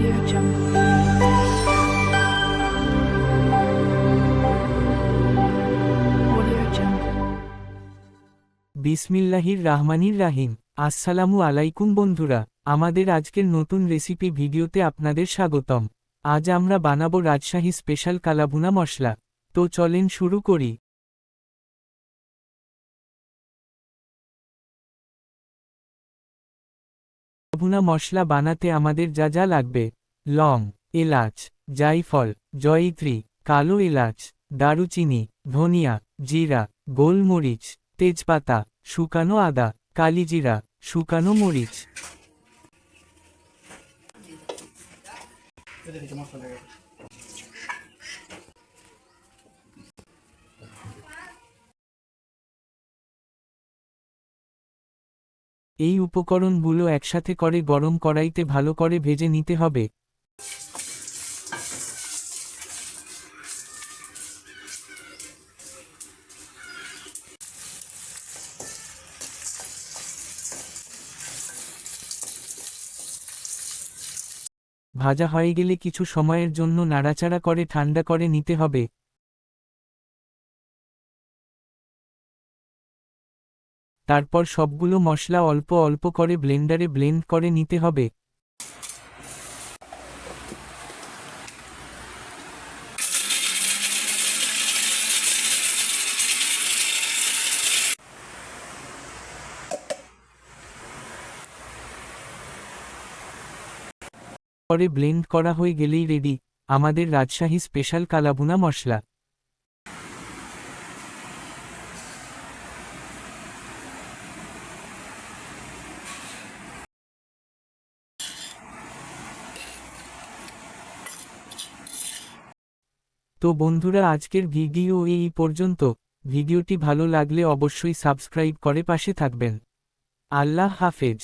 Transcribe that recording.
Audio Jungle. Audio Jungle. বিসমিল্লাহির রাহমানির রাহিম। আসসালামু আলাইকুম বন্ধুরা, আমাদের আজকের নতুন রেসিপি ভিডিওতে আপনাদের স্বাগতম। আজ আমরা বানাবো রাজশাহী স্পেশাল কালাভুনা মশলা। তো চলেন শুরু করি। কালাভুনা মশলা বানাতে আমাদের যা যা লাগবে: লং, এলাচ, জায়ফল, জয়িত্রী, কালো এলাচ, দারুচিনি, ধনিয়া, জিরা, গোলমরিচ, তেজপাতা, শুকানো আদা, কালিজিরা, শুকানো মরিচ। এই উপকরণগুলো একসাথে করে গরম কড়াইতে ভালো করে ভেজে নিতে হবে। ভাজা হয়ে গেলে কিছু সময়ের জন্য নাড়াচাড়া করে ঠান্ডা করে নিতে হবে। তারপর সবগুলো মশলা অল্প অল্প করে ব্লেন্ডারে ব্লেন্ড করে নিতে হবে। পরে ব্লেন্ড করা হয়ে গেলেই রেডি আমাদের রাজশাহী স্পেশাল কালাভুনা মশলা। তো বন্ধুরা, আজকের ভিডিও এই পর্যন্ত। ভিডিওটি ভালো লাগলে অবশ্যই সাবস্ক্রাইব করে পাশে থাকবেন। আল্লাহ হাফেজ।